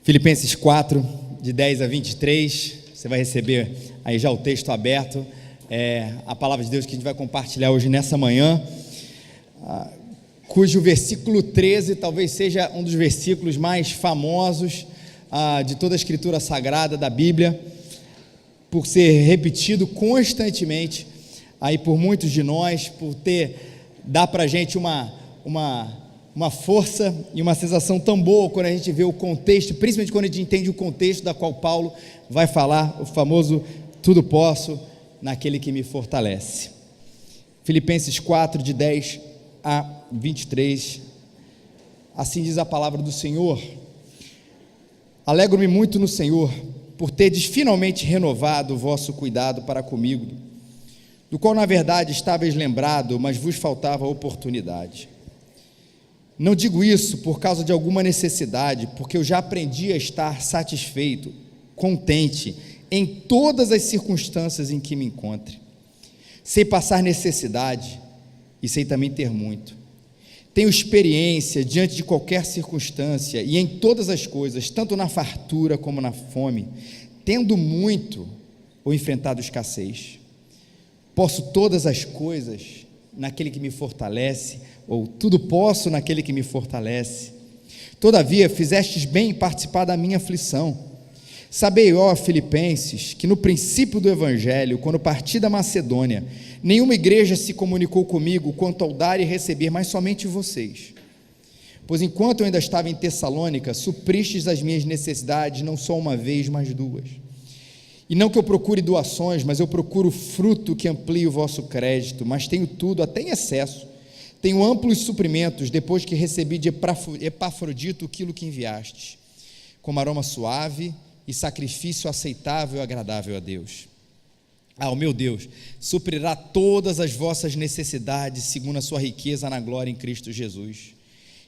Filipenses 4, de 10 a 23, você vai receber aí já o texto aberto, a palavra de Deus que a gente vai compartilhar hoje nessa manhã, cujo versículo 13 talvez seja um dos versículos mais famosos de toda a Escritura Sagrada da Bíblia, por ser repetido constantemente aí por muitos de nós, por dar para a gente uma força e uma sensação tão boa quando a gente vê o contexto, principalmente quando a gente entende o contexto da qual Paulo vai falar, o famoso tudo posso naquele que me fortalece. Filipenses 4, de 10 a 23, assim diz a palavra do Senhor: alegro-me muito no Senhor, por terdes finalmente renovado o vosso cuidado para comigo, do qual na verdade estáveis lembrado, mas vos faltava oportunidade. Não digo isso por causa de alguma necessidade, porque eu já aprendi a estar satisfeito, contente, em todas as circunstâncias em que me encontre. Sei passar necessidade e sei também ter muito. Tenho experiência diante de qualquer circunstância e em todas as coisas, tanto na fartura como na fome, tendo muito ou enfrentado escassez. Posso todas as coisas naquele que me fortalece, ou tudo posso naquele que me fortalece. Todavia, fizestes bem em participar da minha aflição. Sabei, ó Filipenses, que no princípio do Evangelho, quando parti da Macedônia, nenhuma igreja se comunicou comigo quanto ao dar e receber, mas somente vocês. Pois enquanto eu ainda estava em Tessalônica, supristes as minhas necessidades, não só uma vez, mas duas. E não que eu procure doações, mas eu procuro fruto que amplie o vosso crédito, mas tenho tudo, até em excesso. Tenho amplos suprimentos, depois que recebi de Epafrodito aquilo que enviastes, como aroma suave e sacrifício aceitável e agradável a Deus. O meu Deus suprirá todas as vossas necessidades, segundo a sua riqueza na glória em Cristo Jesus.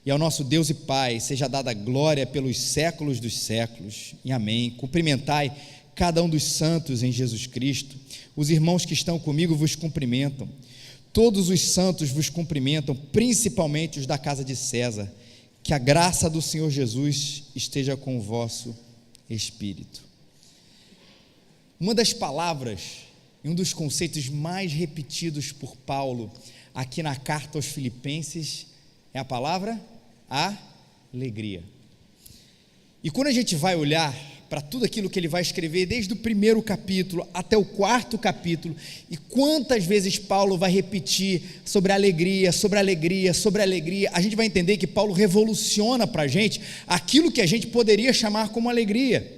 E ao nosso Deus e Pai seja dada glória pelos séculos dos séculos. E amém. Cumprimentai cada um dos santos em Jesus Cristo. Os irmãos que estão comigo vos cumprimentam. Todos os santos vos cumprimentam, principalmente os da casa de César. Que a graça do Senhor Jesus esteja com o vosso espírito. Uma das palavras e um dos conceitos mais repetidos por Paulo aqui na carta aos Filipenses é a palavra alegria. E quando a gente vai olhar para tudo aquilo que ele vai escrever, desde o primeiro capítulo até o quarto capítulo, e quantas vezes Paulo vai repetir sobre a alegria, sobre a alegria, sobre a alegria, a gente vai entender que Paulo revoluciona para a gente aquilo que a gente poderia chamar como alegria,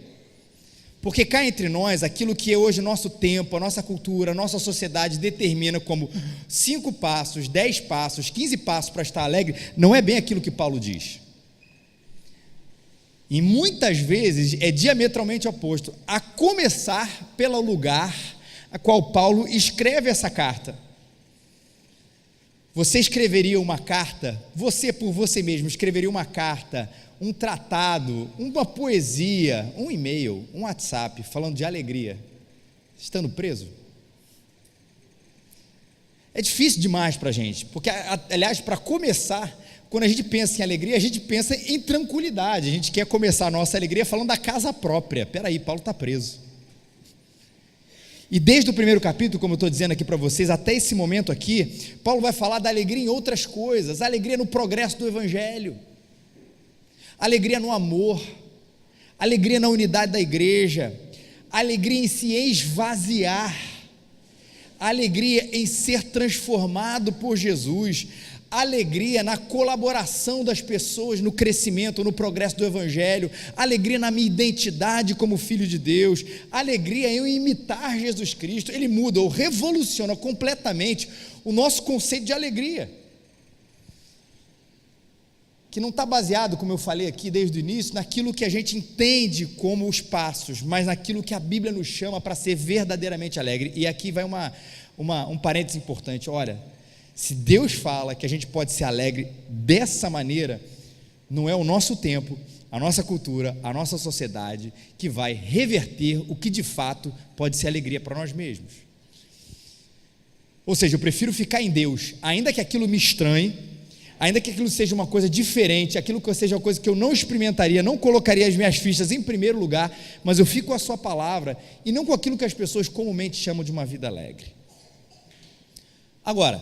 porque cá entre nós, aquilo que hoje o nosso tempo, a nossa cultura, a nossa sociedade determina como 5 passos, 10 passos, 15 passos para estar alegre, não é bem aquilo que Paulo diz. E muitas vezes é diametralmente oposto, a começar pelo lugar a qual Paulo escreve essa carta. Você escreveria uma carta, você por você mesmo escreveria uma carta, um tratado, uma poesia, um e-mail, um WhatsApp, falando de alegria, estando preso? É difícil demais para a gente, porque, aliás, para começar, quando a gente pensa em alegria, a gente pensa em tranquilidade, a gente quer começar a nossa alegria falando da casa própria. Peraí, Paulo está preso. E desde o primeiro capítulo, como eu estou dizendo aqui para vocês, até esse momento aqui, Paulo vai falar da alegria em outras coisas, alegria no progresso do Evangelho, alegria no amor, alegria na unidade da igreja, alegria em se esvaziar, alegria em ser transformado por Jesus, alegria na colaboração das pessoas, no crescimento, no progresso do Evangelho, alegria na minha identidade como filho de Deus, alegria em eu imitar Jesus Cristo. Ele muda ou revoluciona completamente o nosso conceito de alegria, que não está baseado, como eu falei aqui desde o início, naquilo que a gente entende como os passos, mas naquilo que a Bíblia nos chama para ser verdadeiramente alegre. E aqui vai um parênteses importante. Olha, se Deus fala que a gente pode ser alegre dessa maneira, não é o nosso tempo, a nossa cultura, a nossa sociedade que vai reverter o que de fato pode ser alegria para nós mesmos. Ou seja, eu prefiro ficar em Deus, ainda que aquilo me estranhe, ainda que aquilo seja uma coisa diferente, aquilo que seja uma coisa que eu não experimentaria, não colocaria as minhas fichas em primeiro lugar, mas eu fico com a sua palavra e não com aquilo que as pessoas comumente chamam de uma vida alegre. Agora,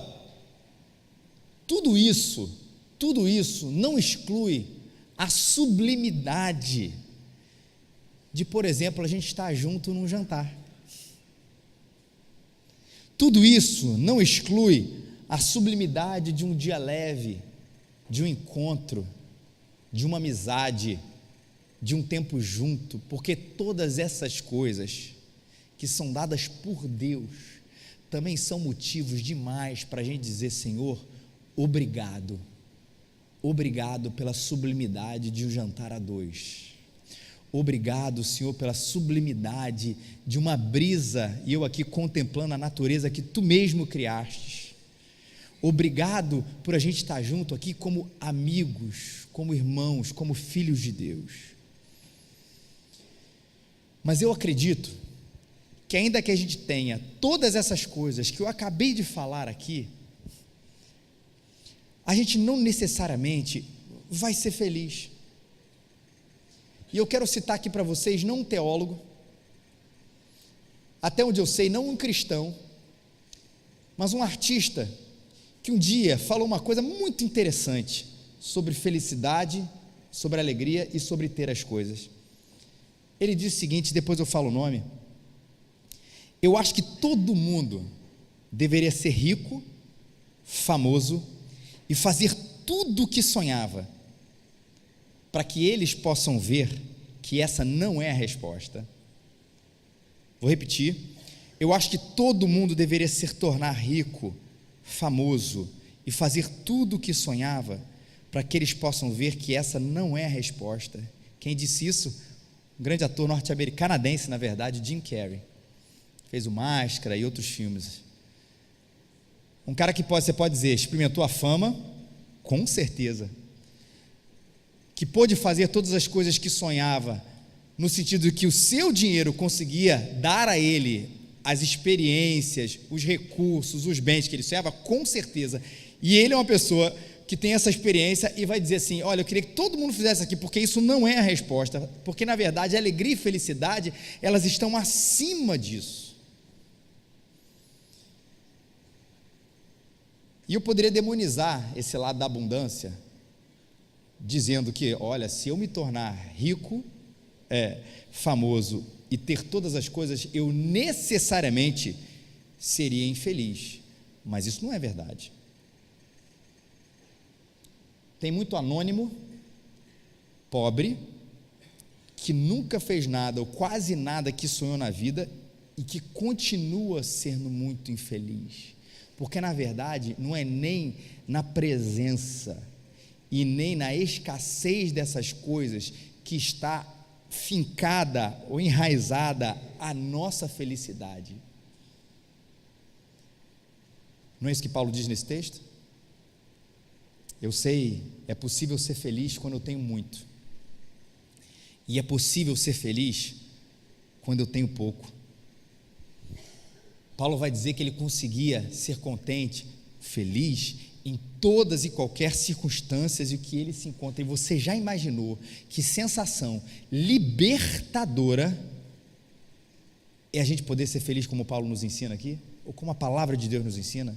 tudo isso não exclui a sublimidade de, por exemplo, a gente estar junto num jantar. Tudo isso não exclui a sublimidade de um dia leve, de um encontro, de uma amizade, de um tempo junto, porque todas essas coisas que são dadas por Deus também são motivos demais para a gente dizer: Senhor, obrigado, obrigado pela sublimidade de um jantar a dois. Obrigado, Senhor, pela sublimidade de uma brisa, e eu aqui contemplando a natureza que Tu mesmo criastes. Obrigado por a gente estar junto aqui como amigos, como irmãos, como filhos de Deus. Mas eu acredito que ainda que a gente tenha todas essas coisas que eu acabei de falar aqui, a gente não necessariamente vai ser feliz. E eu quero citar aqui para vocês, não um teólogo, até onde eu sei, não um cristão, mas um artista, que um dia falou uma coisa muito interessante sobre felicidade, sobre alegria e sobre ter as coisas. Ele disse o seguinte, depois eu falo o nome: eu acho que todo mundo deveria ser rico, famoso e fazer tudo o que sonhava, para que eles possam ver que essa não é a resposta. Vou repetir: eu acho que todo mundo deveria se tornar rico, famoso e fazer tudo o que sonhava, para que eles possam ver que essa não é a resposta. Quem disse isso? Um grande ator norte-americano, canadense na verdade, Jim Carrey, fez o Máscara e outros filmes. Um cara que você pode dizer, experimentou a fama, com certeza, que pôde fazer todas as coisas que sonhava, no sentido de que o seu dinheiro conseguia dar a ele as experiências, os recursos, os bens que ele sonhava, com certeza. E ele é uma pessoa que tem essa experiência e vai dizer assim: olha, eu queria que todo mundo fizesse aqui, porque isso não é a resposta, porque na verdade a alegria e felicidade, elas estão acima disso. E eu poderia demonizar esse lado da abundância, dizendo que, olha, se eu me tornar rico, famoso e ter todas as coisas, eu necessariamente seria infeliz. Mas isso não é verdade. Tem muito anônimo, pobre, que nunca fez nada ou quase nada que sonhou na vida e que continua sendo muito infeliz, porque na verdade não é nem na presença e nem na escassez dessas coisas que está fincada ou enraizada a nossa felicidade. Não é isso que Paulo diz nesse texto? Eu sei, é possível ser feliz quando eu tenho muito, e é possível ser feliz quando eu tenho pouco. Paulo vai dizer que ele conseguia ser contente, feliz em todas e qualquer circunstâncias e o que ele se encontra. E você já imaginou que sensação libertadora é a gente poder ser feliz como Paulo nos ensina aqui? Ou como a palavra de Deus nos ensina?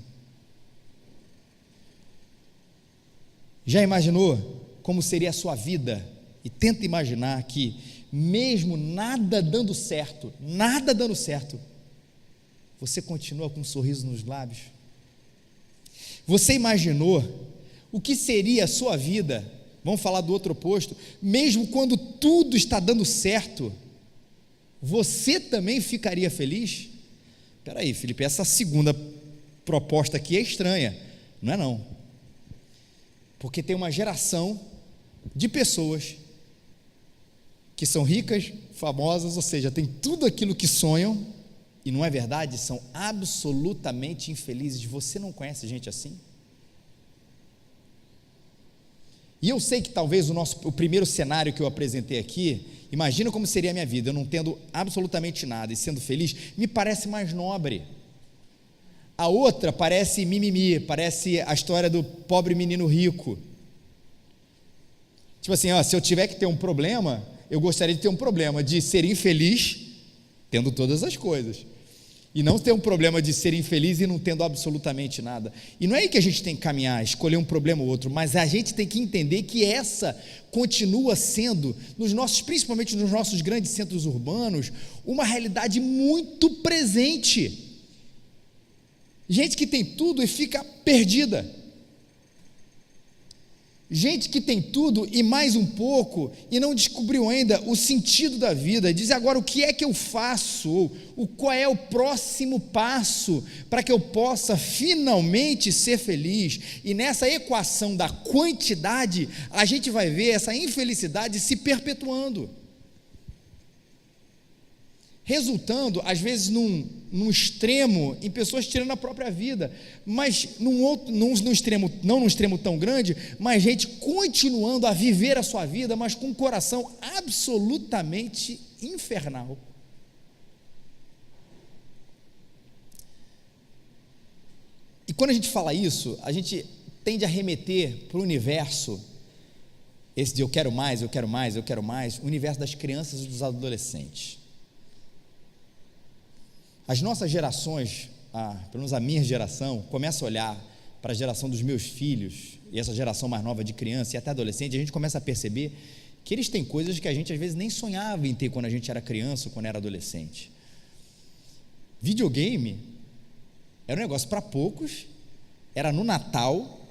Já imaginou como seria a sua vida? E tenta imaginar que mesmo nada dando certo, você continua com um sorriso nos lábios? Você imaginou o que seria a sua vida, vamos falar do outro oposto, mesmo quando tudo está dando certo, você também ficaria feliz? Espera aí, Felipe, essa segunda proposta aqui é estranha. Não é não, porque tem uma geração de pessoas que são ricas, famosas, ou seja, tem tudo aquilo que sonham, e não é verdade, são absolutamente infelizes. Você não conhece gente assim? E eu sei que talvez o primeiro cenário que eu apresentei aqui, imagina como seria a minha vida, eu não tendo absolutamente nada e sendo feliz, me parece mais nobre. A outra parece mimimi, parece a história do pobre menino rico. Tipo assim, se eu tiver que ter um problema, eu gostaria de ter um problema de ser infeliz tendo todas as coisas, e não ter um problema de ser infeliz e não tendo absolutamente nada. E não é aí que a gente tem que caminhar, escolher um problema ou outro, mas a gente tem que entender que essa continua sendo, principalmente nos nossos grandes centros urbanos, uma realidade muito presente. Gente que tem tudo e fica perdida. Gente que tem tudo e mais um pouco e não descobriu ainda o sentido da vida. Diz agora: o que é que eu faço? Qual é o próximo passo para que eu possa finalmente ser feliz? E nessa equação da quantidade, a gente vai ver essa infelicidade se perpetuando, resultando às vezes num extremo, em pessoas tirando a própria vida, mas num extremo, não num extremo tão grande, mas gente continuando a viver a sua vida, mas com um coração absolutamente infernal. E quando a gente fala isso, a gente tende a remeter para o universo, esse de eu quero mais, eu quero mais, eu quero mais, o universo das crianças e dos adolescentes. As nossas gerações, pelo menos a minha geração, começa a olhar para a geração dos meus filhos, e essa geração mais nova de criança e até adolescente, a gente começa a perceber que eles têm coisas que a gente às vezes nem sonhava em ter quando a gente era criança ou quando era adolescente. Videogame era um negócio para poucos, era no Natal,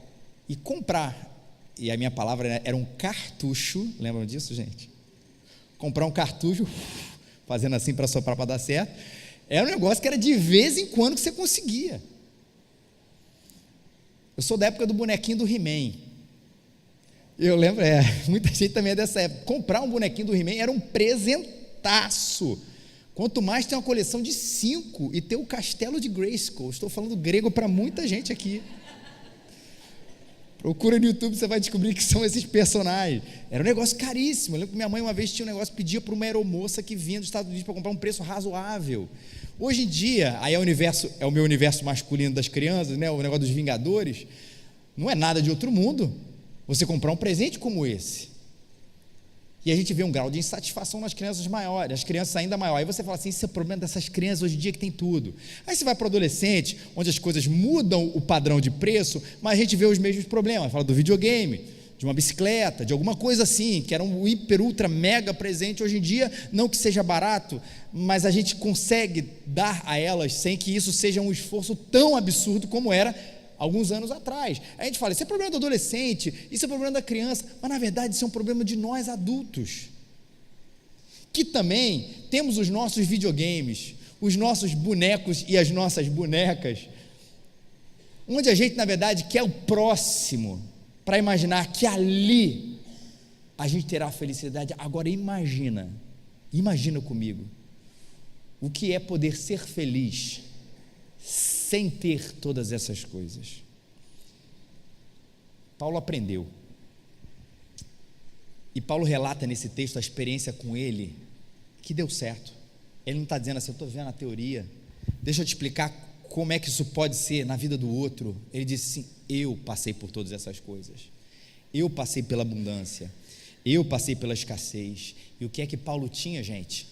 e comprar, e a minha palavra era um cartucho, lembram disso, gente? Comprar um cartucho, fazendo assim para soprar para dar certo. Era um negócio que era de vez em quando que você conseguia. Eu sou da época do bonequinho do He-Man. Eu lembro, muita gente também é dessa época. Comprar um bonequinho do He-Man era um presentaço. Quanto mais ter uma coleção de 5 e ter o castelo de Grayskull. Estou falando grego para muita gente aqui. Procura no YouTube, você vai descobrir que são esses personagens. Era um negócio caríssimo. Eu lembro que minha mãe uma vez tinha um negócio, pedia para uma aeromoça que vinha dos Estados Unidos para comprar um preço razoável. Hoje em dia, aí é o meu universo masculino das crianças, né? O negócio dos Vingadores, não é nada de outro mundo você comprar um presente como esse. E a gente vê um grau de insatisfação nas crianças maiores, as crianças ainda maiores. Aí você fala assim: esse é o problema dessas crianças hoje em dia que tem tudo. Aí você vai para o adolescente, onde as coisas mudam o padrão de preço, mas a gente vê os mesmos problemas. Fala do videogame, de uma bicicleta, de alguma coisa assim, que era um hiper, ultra, mega presente. Hoje em dia, não que seja barato, mas a gente consegue dar a elas sem que isso seja um esforço tão absurdo como era alguns anos atrás. A gente fala: isso é problema do adolescente, isso é problema da criança, mas na verdade isso é um problema de nós adultos, que também temos os nossos videogames, os nossos bonecos e as nossas bonecas, onde a gente na verdade quer o próximo, para imaginar que ali a gente terá felicidade. Agora imagina comigo, o que é poder ser feliz sem ter todas essas coisas. Paulo aprendeu, e Paulo relata nesse texto a experiência com ele, que deu certo. Ele não está dizendo assim: eu estou vendo a teoria, deixa eu te explicar como é que isso pode ser na vida do outro. Ele disse assim: eu passei por todas essas coisas, eu passei pela abundância, eu passei pela escassez. E o que é que Paulo tinha, gente?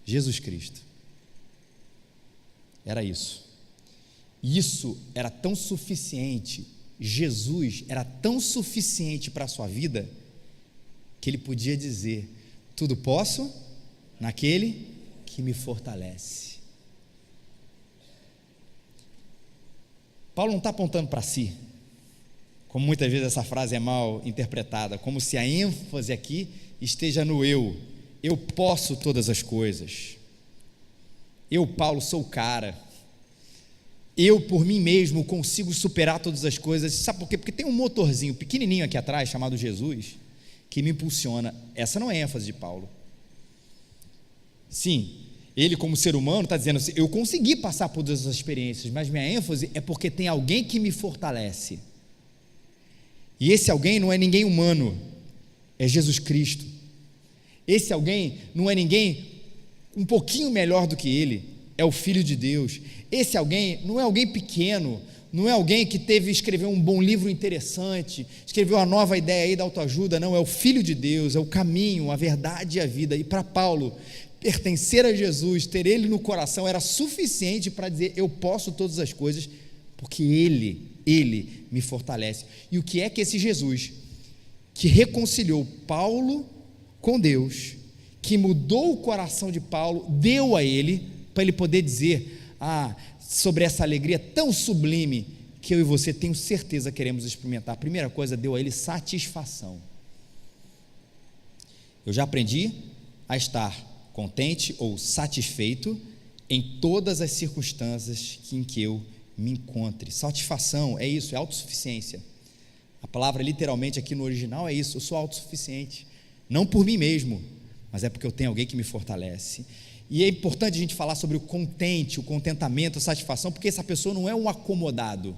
Jesus Cristo. Era isso. Isso era tão suficiente, Jesus era tão suficiente para a sua vida, que ele podia dizer: tudo posso naquele que me fortalece. Paulo não está apontando para si, como muitas vezes essa frase é mal interpretada, como se a ênfase aqui esteja no eu posso todas as coisas, eu, Paulo, sou o cara, eu por mim mesmo consigo superar todas as coisas. Sabe por quê? Porque tem um motorzinho pequenininho aqui atrás, chamado Jesus, que me impulsiona. Essa não é a ênfase de Paulo. Sim, ele como ser humano está dizendo assim: eu consegui passar por todas as experiências, mas minha ênfase é porque tem alguém que me fortalece, e esse alguém não é ninguém humano, é Jesus Cristo. Esse alguém não é ninguém um pouquinho melhor do que ele, é o Filho de Deus. Esse alguém não é alguém pequeno, não é alguém que escreveu um bom livro interessante, escreveu uma nova ideia aí da autoajuda, não, é o Filho de Deus, é o caminho, a verdade e a vida. E para Paulo, pertencer a Jesus, ter Ele no coração, era suficiente para dizer: eu posso todas as coisas, porque Ele me fortalece. E o que é que esse Jesus, que reconciliou Paulo com Deus, que mudou o coração de Paulo, deu a ele, para ele poder dizer sobre essa alegria tão sublime, que eu e você, tenho certeza, queremos experimentar? A primeira coisa, deu a ele satisfação. Eu já aprendi a estar contente ou satisfeito em todas as circunstâncias em que eu me encontre. Satisfação é isso, é autossuficiência. A palavra literalmente aqui no original é isso: eu sou autossuficiente, não por mim mesmo, mas é porque eu tenho alguém que me fortalece. E é importante a gente falar sobre o contente, o contentamento, a satisfação, porque essa pessoa não é um acomodado.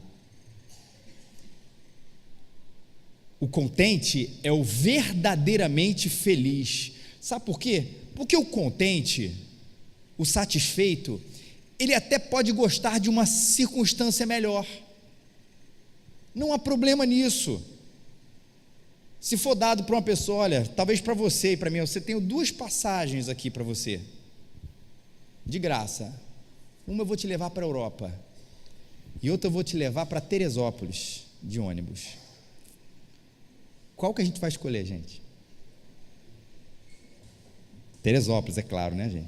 O contente é o verdadeiramente feliz. Sabe por quê? Porque o contente, o satisfeito, ele até pode gostar de uma circunstância melhor. Não há problema nisso. Se for dado para uma pessoa: olha, talvez para você e para mim, você tem 2 passagens aqui para você, de graça. Uma eu vou te levar para a Europa, e outra eu vou te levar para Teresópolis, de ônibus. Qual que a gente vai escolher, gente? Teresópolis, é claro, né, gente?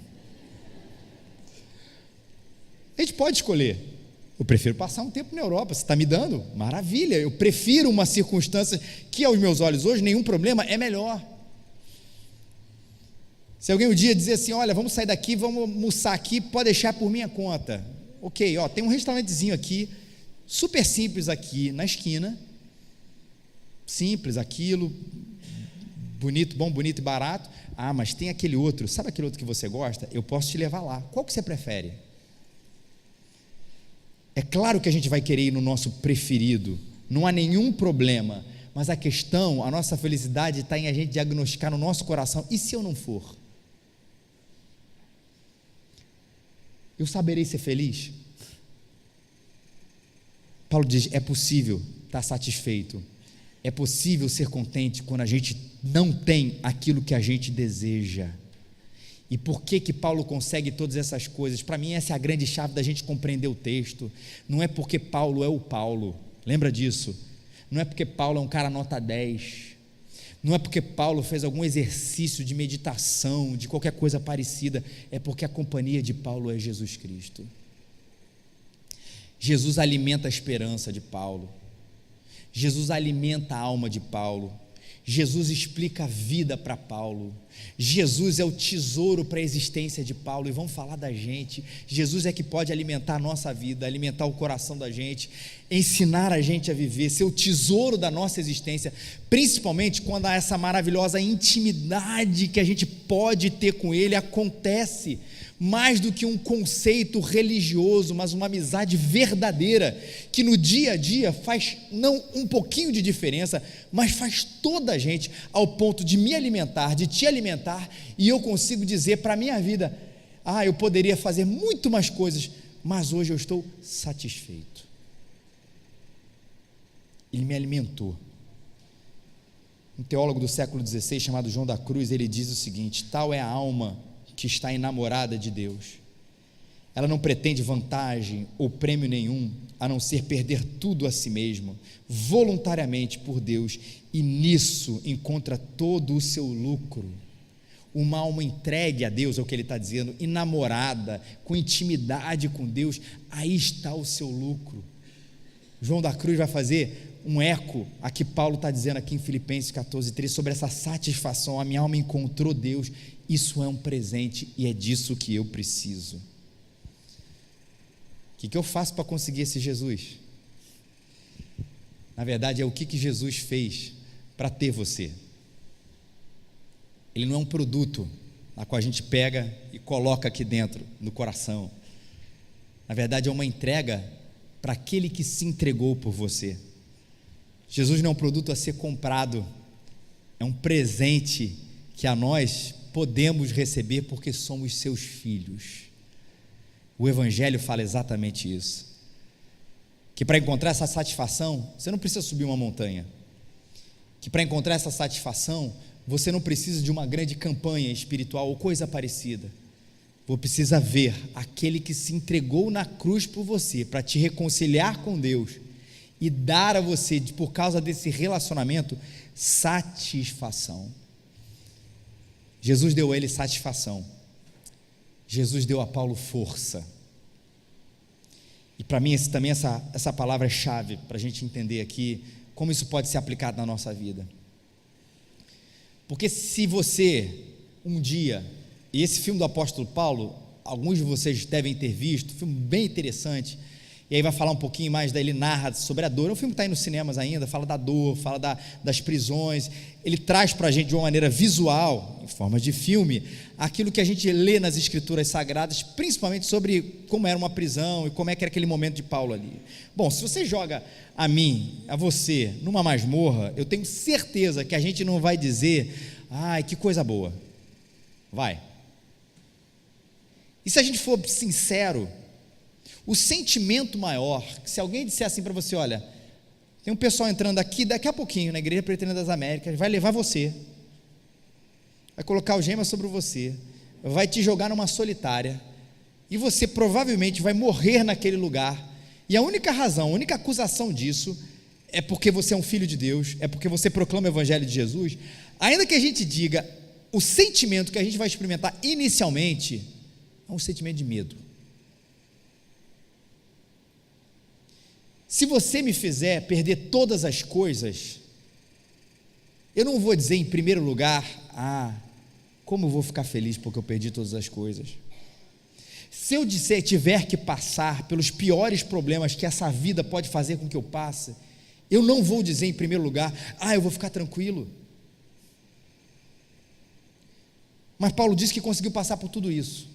A gente pode escolher. Eu prefiro passar um tempo na Europa. Você está me dando? Maravilha. Eu prefiro uma circunstância que, aos meus olhos hoje, nenhum problema, é melhor. Se alguém um dia dizer assim: olha, vamos sair daqui, vamos almoçar aqui, pode deixar por minha conta. Ok, tem um restaurantezinho aqui, super simples aqui na esquina, simples aquilo, bonito, bom, bonito e barato. Mas tem aquele outro, sabe aquele outro que você gosta? Eu posso te levar lá. Qual que você prefere? É claro que a gente vai querer ir no nosso preferido, não há nenhum problema, mas a questão, a nossa felicidade está em a gente diagnosticar no nosso coração: e se eu não for? Eu saberei ser feliz? Paulo diz: é possível estar satisfeito, é possível ser contente quando a gente não tem aquilo que a gente deseja. E por que Paulo consegue todas essas coisas? Para mim essa é a grande chave da gente compreender o texto. Não é porque Paulo é o Paulo, lembra disso? Não é porque Paulo é um cara nota 10, não é porque Paulo fez algum exercício de meditação, de qualquer coisa parecida, é porque a companhia de Paulo é Jesus Cristo. Jesus alimenta a esperança de Paulo, Jesus alimenta a alma de Paulo, Jesus explica a vida para Paulo, Jesus é o tesouro para a existência de Paulo. E vamos falar da gente. Jesus é que pode alimentar a nossa vida, alimentar o coração da gente, ensinar a gente a viver, ser o tesouro da nossa existência, principalmente quando essa maravilhosa intimidade que a gente pode ter com Ele acontece. Mais do que um conceito religioso, mas uma amizade verdadeira, que no dia a dia faz não um pouquinho de diferença, mas faz toda a gente, ao ponto de me alimentar, de te alimentar, e eu consigo dizer para a minha vida: eu poderia fazer muito mais coisas, mas hoje eu estou satisfeito. Ele me alimentou. Um teólogo do século XVI chamado João da Cruz, ele diz o seguinte: tal é a alma que está enamorada de Deus. Ela não pretende vantagem ou prêmio nenhum, a não ser perder tudo a si mesma, voluntariamente por Deus, e nisso encontra todo o seu lucro. Uma alma entregue a Deus, é o que ele está dizendo, enamorada, com intimidade com Deus, aí está o seu lucro. João da Cruz vai fazer um eco a que Paulo está dizendo aqui em Filipenses 14:3, sobre essa satisfação: a minha alma encontrou Deus. Isso é um presente e é disso que eu preciso. O que eu faço para conseguir esse Jesus? Na verdade, é o que Jesus fez para ter você. Ele não é um produto a qual a gente pega e coloca aqui dentro, no coração. Na verdade, é uma entrega para aquele que se entregou por você. Jesus não é um produto a ser comprado, é um presente que a nós podemos receber porque somos seus filhos. O Evangelho fala exatamente isso, que para encontrar essa satisfação, você não precisa subir uma montanha, que para encontrar essa satisfação, você não precisa de uma grande campanha espiritual ou coisa parecida. Você precisa ver aquele que se entregou na cruz por você, para te reconciliar com Deus e dar a você, por causa desse relacionamento, satisfação. Jesus deu a ele satisfação. Jesus deu a Paulo força. E para mim também essa palavra é chave para a gente entender aqui como isso pode ser aplicado na nossa vida. Porque se você um dia, e esse filme do apóstolo Paulo, alguns de vocês devem ter visto, um filme bem interessante, e aí vai falar um pouquinho mais, daí ele narra sobre a dor, é um filme que está aí nos cinemas ainda, fala da dor, fala das prisões, ele traz para a gente de uma maneira visual, em forma de filme, aquilo que a gente lê nas escrituras sagradas, principalmente sobre como era uma prisão e como é que era aquele momento de Paulo ali. Bom, se você joga a mim, a você, numa masmorra, eu tenho certeza que a gente não vai dizer, ai, que coisa boa, vai. E se a gente for sincero, o sentimento maior, que se alguém disser assim para você, olha, tem um pessoal entrando aqui daqui a pouquinho na Igreja Presbiteriana das Américas, vai levar você, vai colocar algema sobre você, vai te jogar numa solitária, e você provavelmente vai morrer naquele lugar, e a única razão, a única acusação disso, é porque você é um filho de Deus, é porque você proclama o Evangelho de Jesus. Ainda que a gente diga, o sentimento que a gente vai experimentar inicialmente, é um sentimento de medo. Se você me fizer perder todas as coisas, eu não vou dizer em primeiro lugar, como eu vou ficar feliz porque eu perdi todas as coisas. Se eu tiver que passar pelos piores problemas que essa vida pode fazer com que eu passe, eu não vou dizer em primeiro lugar, eu vou ficar tranquilo. Mas Paulo disse que conseguiu passar por tudo isso,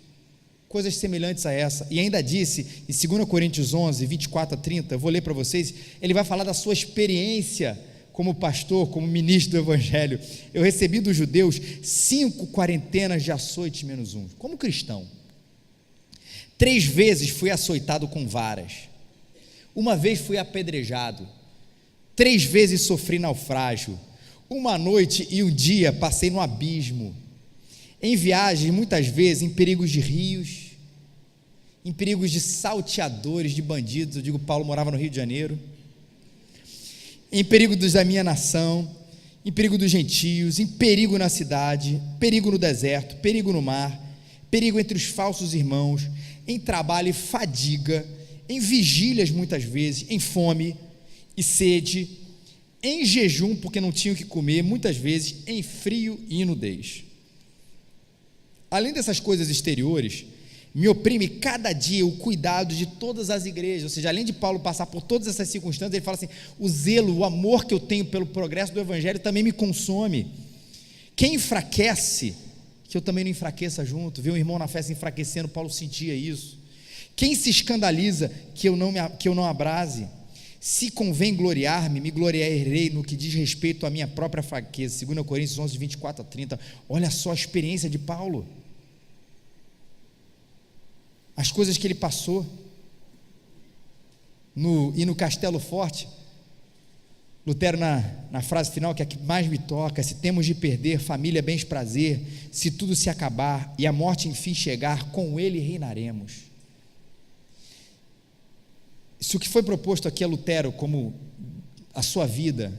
coisas semelhantes a essa, e ainda disse, em 2 Coríntios 11, 24 a 30, eu vou ler para vocês, ele vai falar da sua experiência como pastor, como ministro do Evangelho. Eu recebi dos judeus 5 quarentenas de açoites menos um, como cristão. 3 vezes fui açoitado com varas, 1 vez fui apedrejado, 3 vezes sofri naufrágio, 1 noite e 1 dia passei no abismo, em viagens muitas vezes em perigos de rios, em perigos de salteadores, de bandidos. Eu digo, Paulo morava no Rio de Janeiro, em perigo da minha nação, em perigo dos gentios, em perigo na cidade, perigo no deserto, perigo no mar, perigo entre os falsos irmãos, em trabalho e fadiga, em vigílias muitas vezes, em fome e sede, em jejum porque não tinham o que comer, muitas vezes em frio e nudez. Além dessas coisas exteriores, me oprime cada dia o cuidado de todas as igrejas. Ou seja, além de Paulo passar por todas essas circunstâncias, ele fala assim, o zelo, o amor que eu tenho pelo progresso do Evangelho também me consome. Quem enfraquece, que eu também não enfraqueça junto. Ver um irmão na fé se enfraquecendo, Paulo sentia isso. Quem se escandaliza, que eu não abrase. Se convém gloriar-me, me gloriarei no que diz respeito à minha própria fraqueza. 2 Coríntios 11, 24 a 30. Olha só a experiência de Paulo, as coisas que ele passou, e no Castelo Forte, Lutero na frase final, que é a que mais me toca, se temos de perder família, bens, prazer, se tudo se acabar e a morte enfim chegar, com ele reinaremos. Se o que foi proposto aqui a Lutero como a sua vida,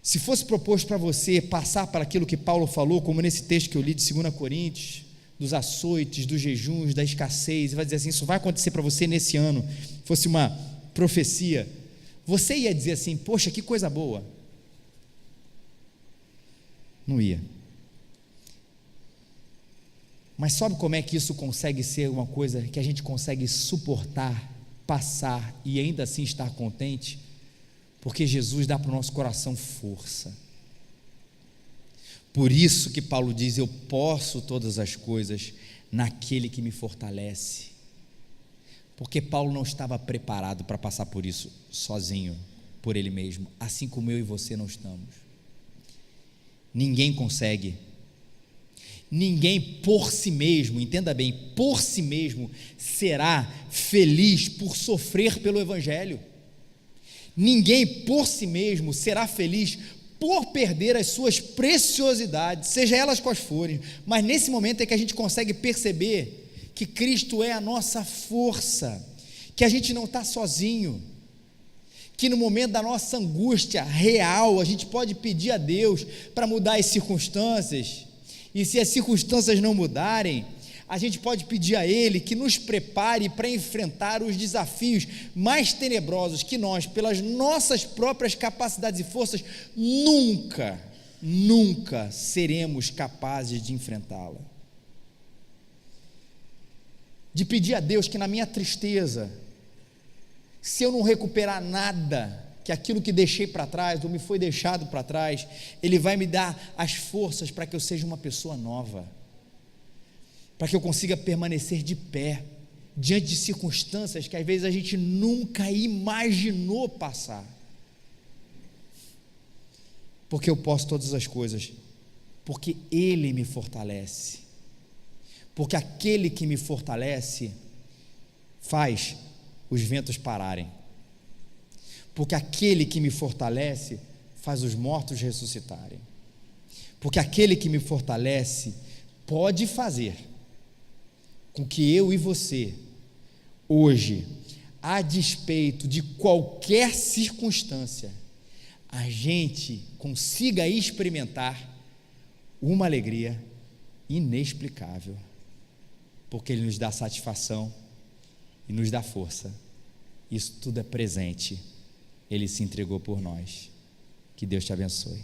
se fosse proposto para você passar para aquilo que Paulo falou, como nesse texto que eu li de 2 Coríntios, dos açoites, dos jejuns, da escassez, e vai dizer assim, isso vai acontecer para você nesse ano, fosse uma profecia, você ia dizer assim, poxa, que coisa boa? Não ia. Mas sabe como é que isso consegue ser uma coisa que a gente consegue suportar, passar e ainda assim estar contente? Porque Jesus dá para o nosso coração força. Por isso que Paulo diz, eu posso todas as coisas naquele que me fortalece. Porque Paulo não estava preparado para passar por isso sozinho, por ele mesmo, assim como eu e você não estamos. Ninguém consegue. ninguém por si mesmo, entenda bem, por si mesmo será feliz por sofrer pelo Evangelho. Ninguém por si mesmo será feliz por perder as suas preciosidades, seja elas quais forem, mas nesse momento é que a gente consegue perceber que Cristo é a nossa força, que a gente não está sozinho, que no momento da nossa angústia real, a gente pode pedir a Deus para mudar as circunstâncias, e se as circunstâncias não mudarem, a gente pode pedir a Ele que nos prepare para enfrentar os desafios mais tenebrosos que nós, pelas nossas próprias capacidades e forças, nunca seremos capazes de enfrentá-la. De pedir a Deus que na minha tristeza, se eu não recuperar nada, que aquilo que deixei para trás, ou me foi deixado para trás, Ele vai me dar as forças para que eu seja uma pessoa nova, para que eu consiga permanecer de pé, diante de circunstâncias que às vezes a gente nunca imaginou passar, porque eu posso todas as coisas, porque Ele me fortalece, porque aquele que me fortalece, faz os ventos pararem, porque aquele que me fortalece, faz os mortos ressuscitarem, porque aquele que me fortalece, pode fazer com que eu e você, hoje, a despeito de qualquer circunstância, a gente consiga experimentar uma alegria inexplicável, porque Ele nos dá satisfação e nos dá força. Isso tudo é presente, Ele se entregou por nós. Que Deus te abençoe.